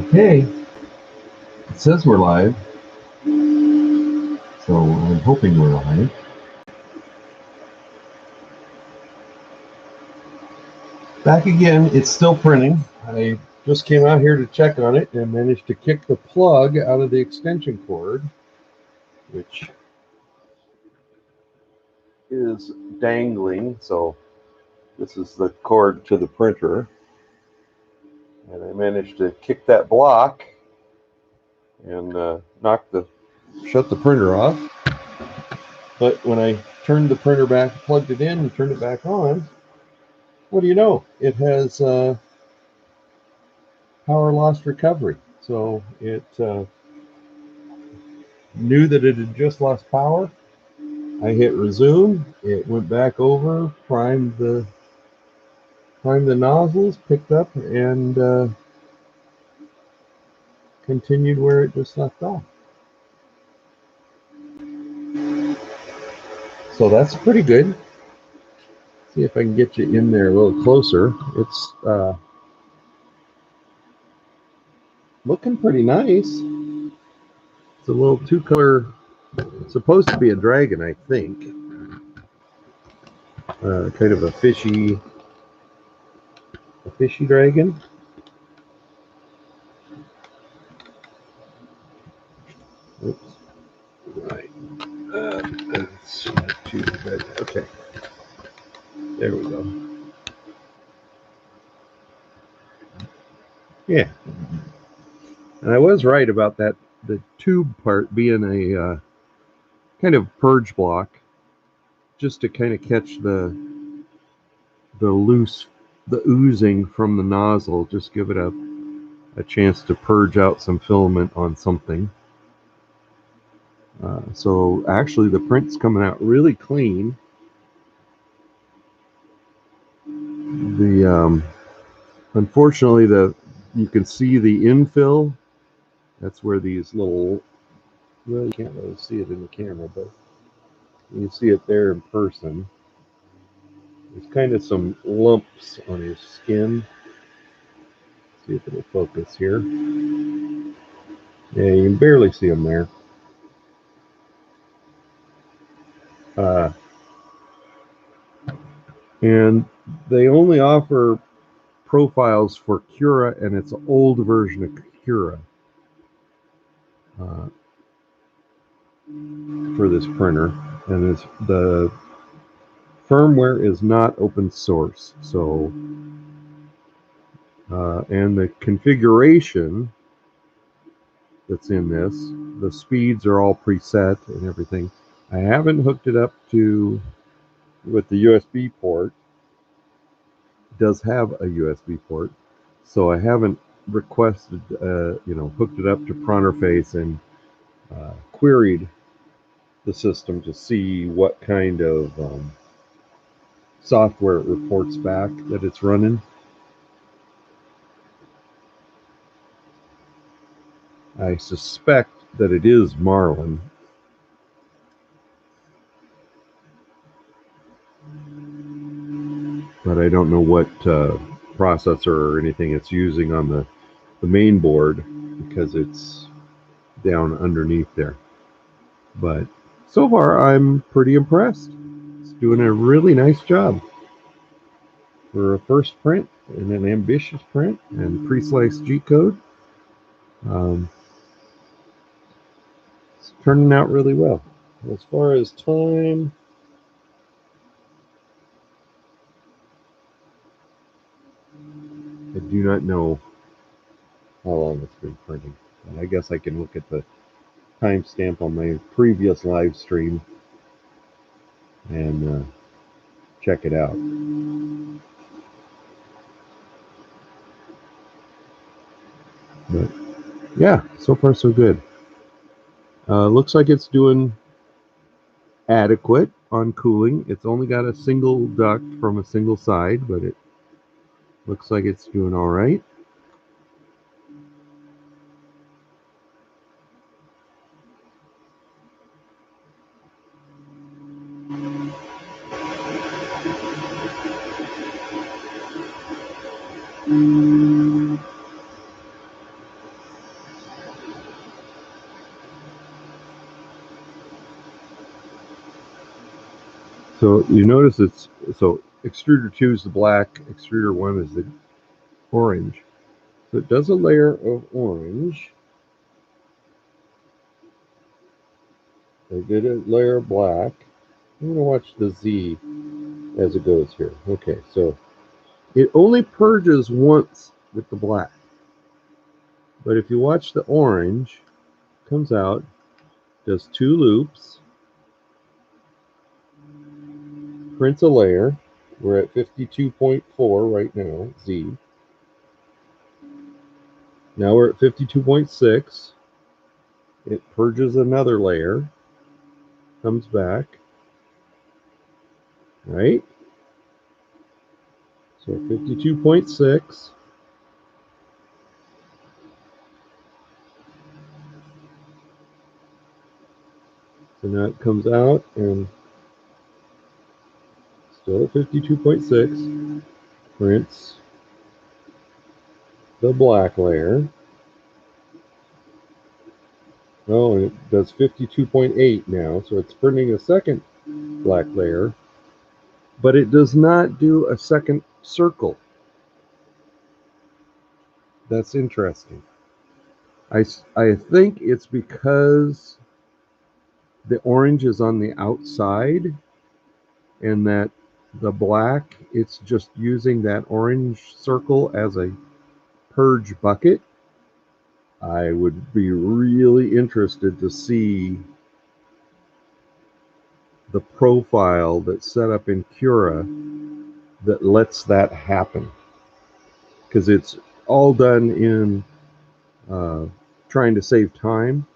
Okay, it says we're live, so I'm hoping we're live. Back again, it's still printing. I just came out here to check on it and managed to kick the plug out of the extension cord, which is dangling. So this is the cord to the printer. And I managed to kick that block and shut the printer off. But when I turned the printer back, plugged it in and turned it back on, what do you know? It has power loss recovery. So it knew that it had just lost power. I hit resume. It went back over, primed the nozzles, picked up, and continued where it just left off. So that's pretty good. See if I can get you in there a little closer. It's looking pretty nice. It's a little two-color. It's supposed to be a dragon, I think. Kind of a fishy dragon. Oops. Right. That's not too bad. Okay. There we go. Yeah. And I was right about that, the tube part being a kind of purge block, just to kind of catch the oozing from the nozzle, just give it a chance to purge out some filament on something. So actually the print's coming out really clean. Unfortunately, you can see the infill. That's where these little, well, you can't really see it in the camera, but you can see it there in person. There's kind of some lumps on his skin. Let's see if it'll focus here. Yeah, you can barely see them there. And they only offer profiles for Cura and its old version of Cura for this printer. And the firmware is not open source. So, and the configuration that's in this, the speeds are all preset and everything. I haven't hooked it up with the USB port. It does have a USB port, so I haven't requested, hooked it up to Pronterface and queried the system to see what kind of software it reports back that it's running. I suspect that it is Marlin. But I don't know what processor or anything it's using on the main board, because it's down underneath there. But so far, I'm pretty impressed. It's doing a really nice job for a first print and an ambitious print and pre-sliced G-code. It's turning out really well. As far as time, I do not know how long it's been printing. And I guess I can look at the timestamp on my previous live stream and check it out. But yeah, so far so good. Looks like it's doing adequate on cooling. It's only got a single duct from a single side, but it looks like it's doing all right. So you notice so extruder 2 is the black, extruder 1 is the orange. So it does a layer of orange. I did a layer of black. I'm going to watch the Z as it goes here. Okay, so it only purges once with the black. But if you watch the orange, comes out, does 2 loops, prints a layer. We're at 52.4 right now, Z. Now we're at 52.6. It purges another layer, comes back, right? So 52.6. So now it comes out and still at 52.6. Prints the black layer. Oh, and it does 52.8 now, so it's printing a second black layer, but it does not do a second circle. That's interesting. I think it's because the orange is on the outside and that the black, it's just using that orange circle as a purge bucket. I would be really interested to see the profile that's set up in Cura that lets that happen, because it's all done in trying to save time,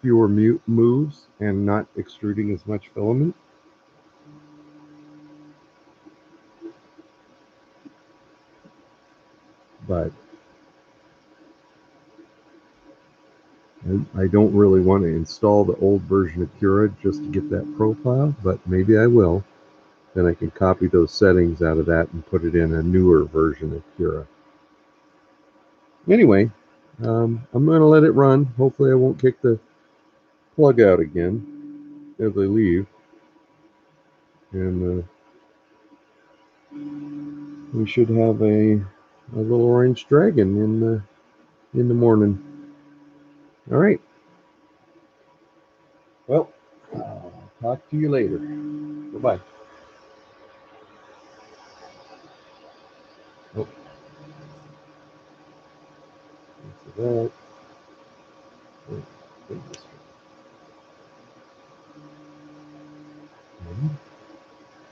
fewer moves, and not extruding as much filament. But I don't really want to install the old version of Cura just to get that profile, but maybe I will. Then I can copy those settings out of that and put it in a newer version of Cura. Anyway, I'm going to let it run. Hopefully I won't kick the plug out again as I leave. And we should have a little orange dragon in the morning. All right. Well, I'll talk to you later. Bye-bye. Oh, that's that. Oh,